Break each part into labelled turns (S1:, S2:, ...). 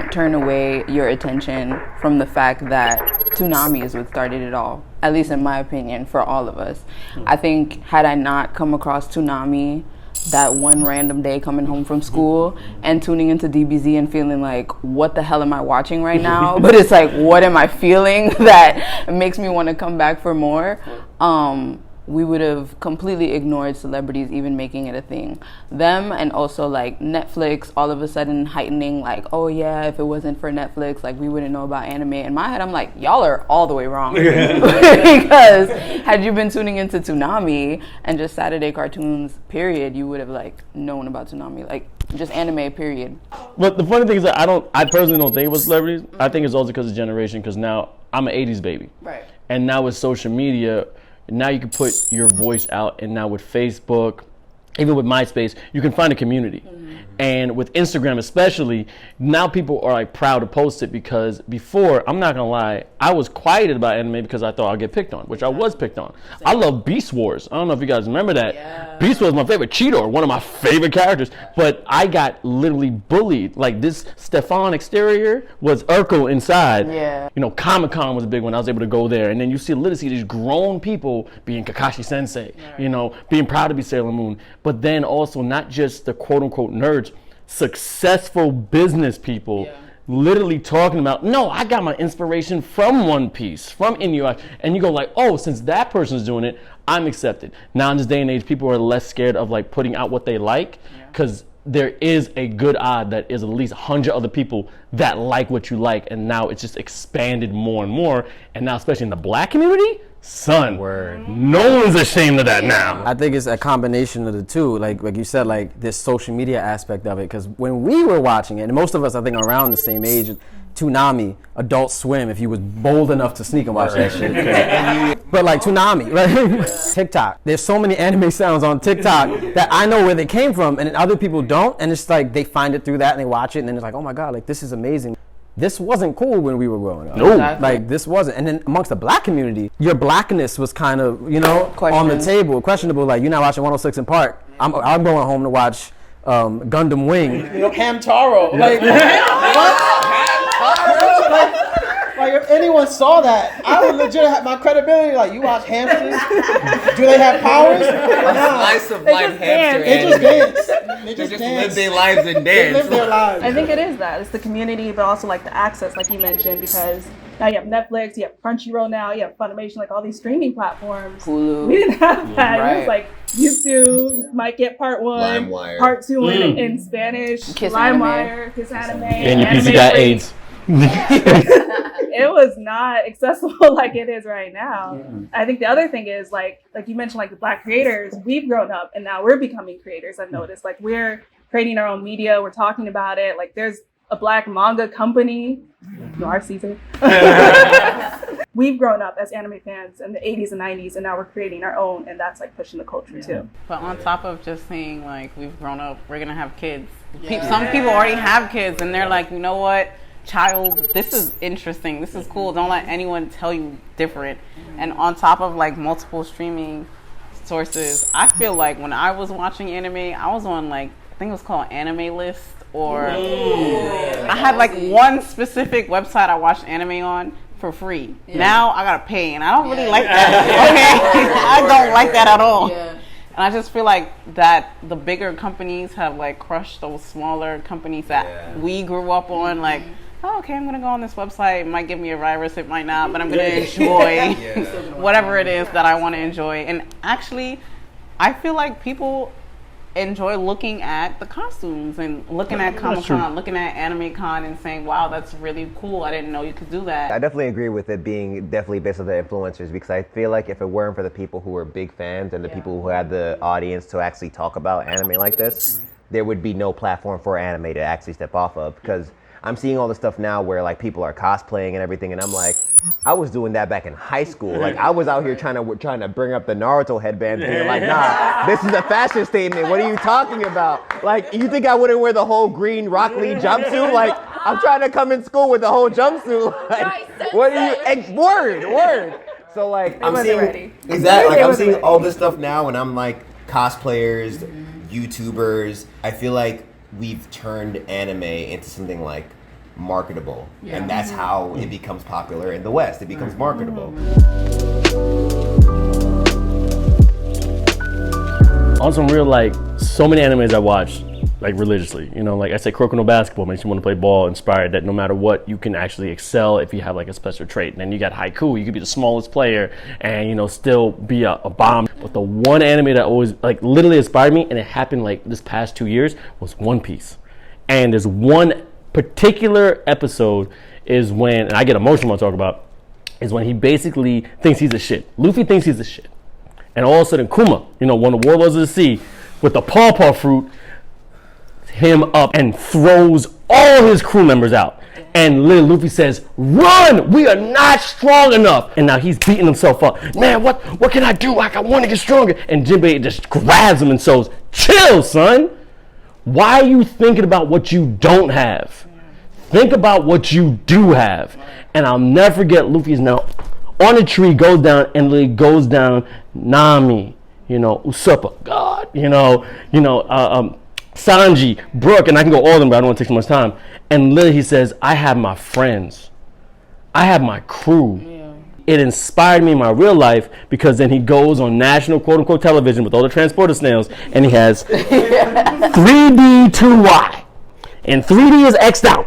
S1: don't turn away your attention from the fact that Toonami is what started it all, at least in my opinion, for all of us. I think had I not come across Toonami that one random day coming home from school and tuning into DBZ and feeling like, what the hell am I watching right now? But it's like, what am I feeling that makes me want to come back for more? We would have completely ignored celebrities even making it a thing. Them and also like Netflix all of a sudden heightening like, oh yeah, if it wasn't for Netflix, like we wouldn't know about anime. In my head, I'm like, y'all are all the way wrong. Because had you been tuning into Toonami and just Saturday cartoons, period, you would have like known about Toonami, like just anime, period.
S2: But the funny thing is that I personally don't think it was celebrities. I think it's also because of generation, because now I'm an 80s baby.
S1: Right.
S2: And now with social media, now you can put your voice out, and now with Facebook, even with MySpace, you can find a community. And with Instagram especially, now people are like proud to post it, because before, I'm not gonna lie, I was quieted about anime because I thought I'd get picked on, which I was picked on. I love Beast Wars. I don't know if you guys remember that. Yeah. Beast Wars was my favorite. Cheetor, one of my favorite characters. But I got literally bullied. Like this Stefan exterior was Urkel inside.
S1: Yeah.
S2: You know, Comic-Con was a big one. I was able to go there. And then you see literally these grown people being Kakashi Sensei, you know, being proud to be Sailor Moon. But then also not just the quote unquote nerds, successful business people literally talking about, no, I got my inspiration from One Piece, from Inuyasha. And you go like, oh, since that person's doing it, I'm accepted. Now in this day and age, people are less scared of like putting out what they like, because there is a good odd that is at least 100 other people that like what you like, and now it's just expanded more and more. And now especially in the black community, son, no one's ashamed of that now.
S3: I think it's a combination of the two. Like you said, like this social media aspect of it. Because when we were watching it, and most of us, I think, are around the same age, Toonami, Adult Swim, if you was bold enough to sneak and watch that shit. But like Toonami, right? TikTok. There's so many anime sounds on TikTok that I know where they came from, and then other people don't. And it's like they find it through that and they watch it, and then it's like, oh my God, like this is amazing. This wasn't cool when we were growing up.
S2: No.
S3: Like this wasn't. And then amongst the black community, your blackness was kind of, you know, on the table, questionable. Like you're not watching 106 in Park. I'm going home to watch Gundam Wing.
S4: You know, Hamtaro. Like what? Like if anyone saw that, I would legit have my credibility. Like, you watch hamsters? Do they have powers?
S5: A slice of life hamster.
S4: They just dance.
S5: They just live their lives and dance.
S4: They live their lives.
S6: I think it is that. It's the community, but also like the access, like you mentioned, because now you have Netflix, you have Crunchyroll now, you have Funimation, like all these streaming platforms.
S1: Hulu.
S6: We didn't have that.
S1: Right.
S6: It was like YouTube, might get part 1,
S5: LimeWire.
S6: part 2 in Spanish,
S1: Kiss
S6: LimeWire, Kiss Anime.
S2: And your PC got AIDS.
S6: It was not accessible like it is right now. I think the other thing is like you mentioned, like the black creators, we've grown up and now we're becoming creators. I've noticed like we're creating our own media. We're talking about it. Like there's a black manga company. You are Caesar. We've grown up as anime fans in the 80s and 90s, and now we're creating our own, and that's like pushing the culture too.
S7: But on top of just saying like we've grown up, we're gonna have kids. Some people already have kids, and they're like, you know what? Child, this is interesting, this is cool, don't let anyone tell you different. And on top of like multiple streaming sources, I feel like when I was watching anime, I was on like, I think it was called Anime List, or I had like one specific website I watched anime on for free. Now I gotta pay, and I don't really like that. Okay, I don't like that at all. And I just feel like that the bigger companies have like crushed those smaller companies that we grew up on. Like, oh, okay, I'm gonna go on this website. It might give me a virus, it might not, but I'm gonna enjoy whatever it is that I want to enjoy. And actually, I feel like people enjoy looking at the costumes and looking at Comic-Con, looking at Anime Con and saying, wow, that's really cool. I didn't know you could do that.
S8: I definitely agree with it being definitely based on the influencers, because I feel like if it weren't for the people who were big fans and the people who had the audience to actually talk about anime like this, there would be no platform for anime to actually step off of. Because I'm seeing all the stuff now where like people are cosplaying and everything, and I'm like, I was doing that back in high school. Like I was out here trying to bring up the Naruto headbands, being like, nah, this is a fashion statement. What are you talking about? Like, you think I wouldn't wear the whole green Rock Lee jumpsuit? Like, I'm trying to come in school with the whole jumpsuit. Like, what are you? Word. So like,
S5: I'm seeing all this stuff now, and I'm like, cosplayers, YouTubers. I feel like we've turned anime into something like marketable, and that's how it becomes popular in the West. It becomes marketable.
S2: On some real, like, so many animes I watch, like, religiously. You know, like I said, Kuroko no Basketball makes you want to play ball, inspired that no matter what, you can actually excel if you have, like, a special trait. And then you got Haiku, you could be the smallest player and, you know, still be a bomb. But the one anime that always, like, literally inspired me, and it happened, like, this past 2 years, was One Piece. And there's one particular episode is when, and I get emotional when I talk about, is when he basically thinks he's a shit. Luffy thinks he's a shit. And all of a sudden, Kuma, you know, one of the warlords of the sea, with the pawpaw fruit, him up and throws all his crew members out. And little Luffy says, "Run! We are not strong enough." And now he's beating himself up. Man, what can I do? Like, I want to get stronger. And Jinbei just grabs him and says, "Chill, son. Why are you thinking about what you don't have? Think about what you do have." And I'll never forget, Luffy is now on a tree, goes down, and literally goes down, Nami, you know, Usopp, God, you know, Sanji, Brook, and I can go all of them, but I don't want to take so much time. And literally he says, "I have my friends. I have my crew." Yeah. It inspired me in my real life, because then he goes on national quote-unquote television with all the transporter snails, and he has 3D 2Y. And 3D is X'd out.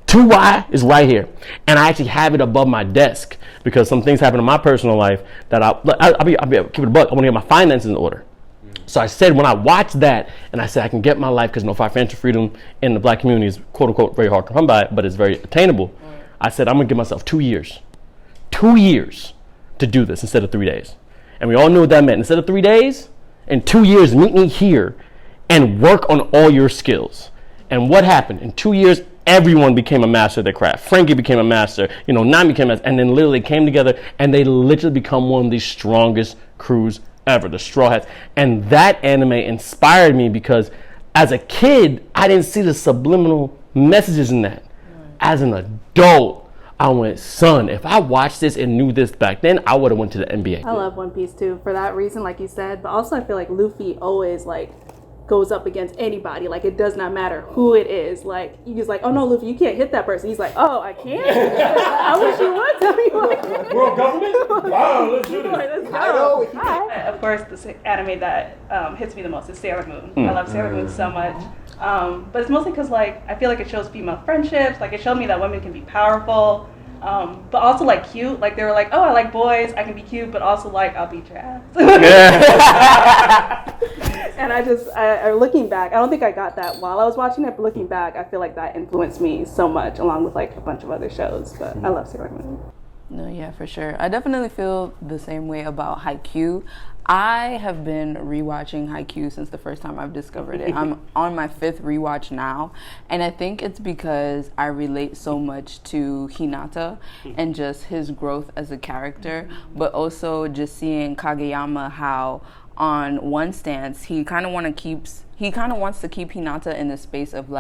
S2: 2Y is right here. And I actually have it above my desk, because some things happen in my personal life that I'll be keep it a buck. I want to get my finances in order. So I said, when I watched that, and I said, I can get my life, because financial freedom in the black community is quote unquote very hard to come by, but it's very attainable. I said, I'm gonna give myself 2 years. 2 years to do this instead of 3 days. And we all knew what that meant. Instead of 3 days, in 2 years, meet me here and work on all your skills. And what happened? In 2 years, everyone became a master of their craft. Frankie became a master, Nami became a master, and then literally came together, and they literally become one of the strongest crews ever, the Straw Hats. And that anime inspired me, because as a kid, I didn't see the subliminal messages in that. As an adult, I went, son, if I watched this and knew this back then, I would have went to the NBA.
S6: I love One Piece too, for that reason, like you said, but also I feel like Luffy always goes up against anybody. Like, it does not matter who it is. Like, he's like, "Oh no, Luffy, you can't hit that person." He's like, "Oh, I can't? I wish you would tell me."
S2: World government? Wow, let's do this.
S6: Let's go. Of course, the anime that hits me the most is Sailor Moon. I love Sailor Moon so much. But it's mostly because, I feel like it shows female friendships. Like, it showed me that women can be powerful. But also cute. They were like, "Oh, I like boys. I can be cute, but also I'll beat your ass." And I looking back, I don't think I got that while I was watching it, but looking back, I feel like that influenced me so much, along with a bunch of other shows. But I love Sailor Moon.
S1: No, yeah, for sure. I definitely feel the same way about Haikyuu. I have been rewatching Haikyuu since the first time I've discovered it. I'm on my 5th rewatch now, and I think it's because I relate so much to Hinata and just his growth as a character, but also just seeing Kageyama, how on one stance he kind of wants to keep Hinata in the space of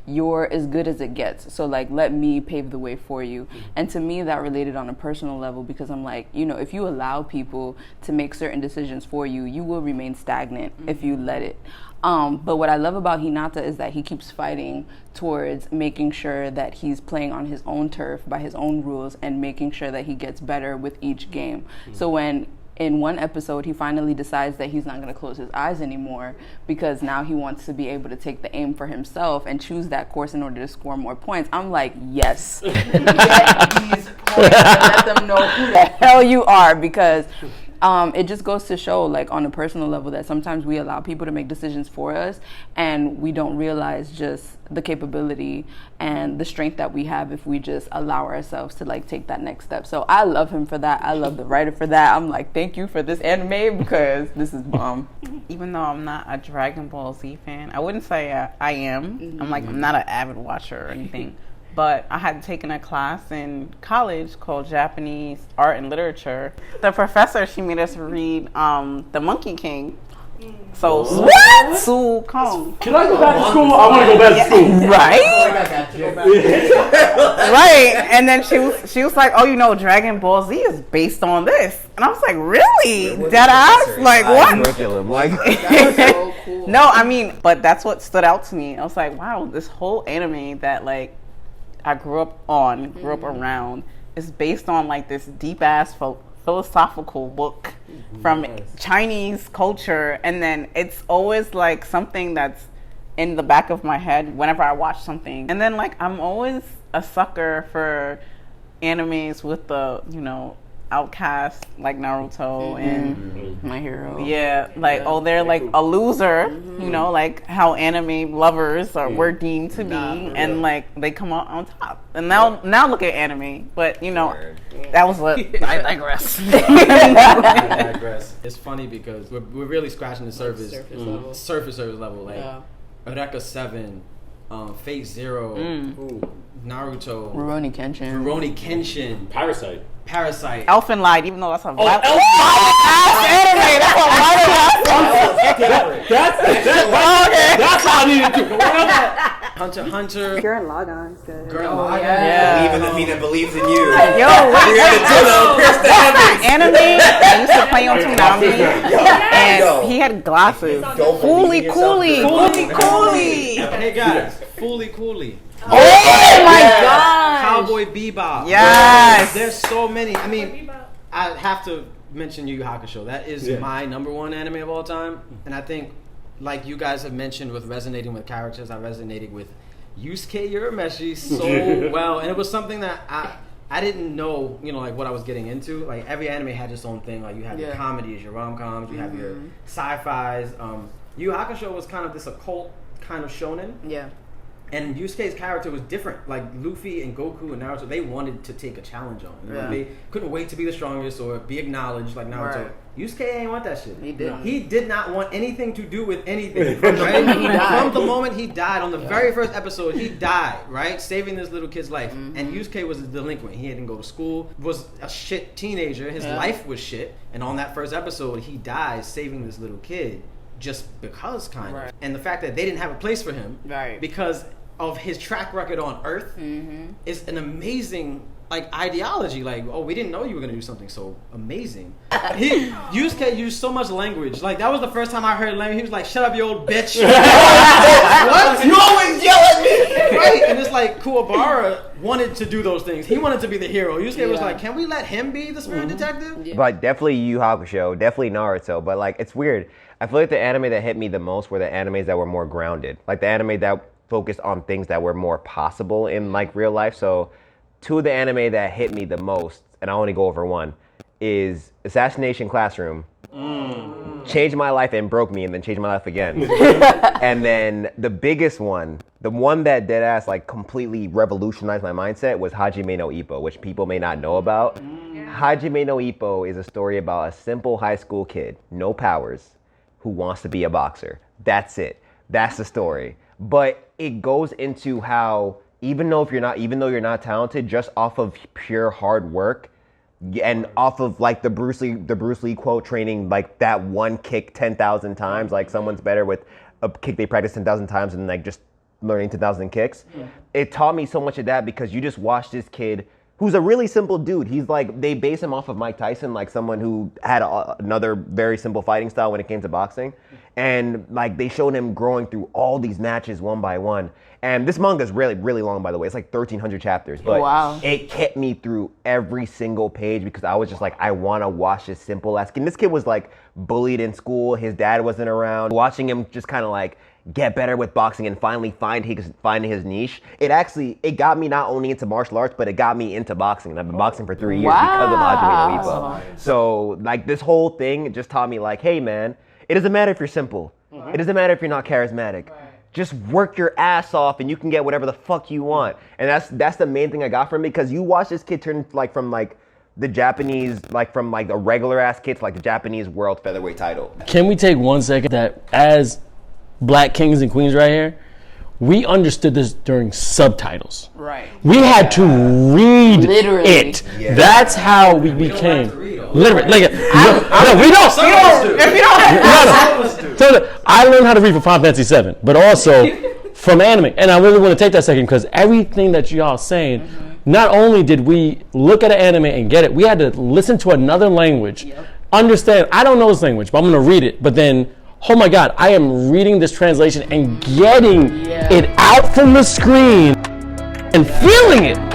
S1: you're as good as it gets, so let me pave the way for you. And to me that related on a personal level, because I'm if you allow people to make certain decisions for you, you will remain stagnant if you let it. But what I love about Hinata is that he keeps fighting towards making sure that he's playing on his own turf by his own rules and making sure that he gets better with each game. So when in one episode, he finally decides that he's not going to close his eyes anymore, because now he wants to be able to take the aim for himself and choose that course in order to score more points. I'm like, yes, get these points and let them know who the hell you are, because it just goes to show, on a personal level, that sometimes we allow people to make decisions for us, and we don't realize just the capability and the strength that we have if we just allow ourselves to take that next step. So I love him for that. I love the writer for that. I'm thank you for this anime, because this is bomb.
S7: Even though I'm not a Dragon Ball Z fan, I wouldn't say I am. I'm not an avid watcher or anything. But I had taken a class in college called Japanese Art and Literature. The professor, she made us read The Monkey King. So what? Su Kong.
S2: Can I go back to school? I want to go back to school.
S7: Right? Right. And then she was like, "Oh, Dragon Ball Z is based on this." And I was like, "Really? Dead ass? What?"
S8: Curriculum,
S1: So cool.
S7: No, but that's what stood out to me. I was like, wow, this whole anime that I grew up around is based on like this deep ass philosophical book from Chinese culture, and then it's always like something that's in the back of my head whenever I watch something. And then like I'm always a sucker for animes with the, you know, outcast like Naruto and
S1: My Hero.
S7: yeah, like they're like a loser, you know, like how anime lovers were deemed to be, and like they come out on top. And now look at anime, but you know, that was what I digress.
S4: I digress. It's funny because we're really scratching the surface, surface level. Like Eureka 7, Fate Zero, Naruto,
S1: Rurouni Kenshin.
S2: Parasite.
S7: Elfen Lied, even though that's a
S2: Anime. That's how I needed to.
S4: Hunter x Hunter,
S6: Gurren Lagann's good.
S5: Believe in the me that believes in you.
S7: Yo, anime I used to play on Toonami, and he had glasses. Fooly Cooley.
S4: Hey guys, Fooly Cooley.
S1: Oh my god!
S4: Cowboy Bebop.
S7: Yes.
S4: There's so many. I mean, I have to mention Yu Yu Hakusho. That is my number one anime of all time. And I think, like you guys have mentioned with resonating with characters, I resonated with Yusuke Urameshi so well. And it was something that I didn't know, you know, like what I was getting into. Like every anime had its own thing. Like you have your comedies, your rom-coms, you have your sci-fis. Yu Yu Hakusho was kind of this occult kind of shonen.
S1: Yeah.
S4: And Yusuke's character was different. Like Luffy and Goku and Naruto, they wanted to take a challenge on him. You know? They couldn't wait to be the strongest or be acknowledged like Naruto.
S1: Right.
S4: Yusuke ain't want that shit.
S1: He did.
S4: He did not want anything to do with anything. From the moment he died, on the very first episode, he died, right? Saving this little kid's life. And Yusuke was a delinquent. He didn't go to school, was a shit teenager. His life was shit. And on that first episode, he dies saving this little kid just because, kind of. And the fact that they didn't have a place for him because of his track record on Earth is an amazing like ideology. Like, oh, we didn't know you were gonna do something so amazing. Yusuke used so much language. Like that was the first time I heard language. He was like, "Shut up, you old bitch." What? You always yell at me, right? And it's like Kuwabara wanted to do those things. He wanted to be the hero. Yusuke was like, "Can we let him be the spirit detective?"
S8: But definitely Yu Yu Hakusho, definitely Naruto. But like, it's weird. I feel like the anime that hit me the most were the animes that were more grounded. Like the anime that focused on things that were more possible in like real life. So two of the anime that hit me the most, and I only go over one, is Assassination Classroom. Changed my life and broke me, and then changed my life again. And then the biggest one, the one that deadass like completely revolutionized my mindset, was Hajime no Ippo, which people may not know about. Hajime no Ippo is a story about a simple high school kid, no powers, who wants to be a boxer. That's it. That's the story. But it goes into how even though you're not talented, just off of pure hard work and off of like the Bruce Lee quote, training like that one kick 10,000 times, like someone's better with a kick they practice 10,000 times and like just learning 10,000 kicks. It taught me so much of that because you just watch this kid who's a really simple dude. He's like, they base him off of Mike Tyson, like someone who had another very simple fighting style when it came to boxing. And like they showed him growing through all these matches one by one. And this manga is really, really long, by the way. It's like 1,300 chapters. But it kept me through every single page because I was just like, I want to watch this simple ass kid. And this kid was like bullied in school. His dad wasn't around. Watching him just kind of like get better with boxing and finally find his niche. It got me not only into martial arts, but it got me into boxing. And I've been boxing for 3 years because of Hajime no Ippo. So like this whole thing just taught me like, hey man, it doesn't matter if you're simple. It doesn't matter if you're not charismatic. Just work your ass off and you can get whatever the fuck you want. And that's the main thing I got from it, because you watch this kid turn like from like the Japanese, like from like a regular ass kid to like the Japanese world featherweight title.
S2: Can we take 1 second that as black kings and queens right here, we understood this during subtitles.
S1: Right.
S2: We had to read
S1: Literally.
S2: it. Yeah. That's how we became. Literally. Like, we don't.
S7: If you don't
S2: So I learned how to read for Final Fantasy VII, but also from anime. And I really want to take that second because everything that y'all saying, not only did we look at an anime and get it, we had to listen to another language, understand. I don't know this language, but I'm going to read it. But then, oh my God, I am reading this translation and getting it out from the screen. and feeling it.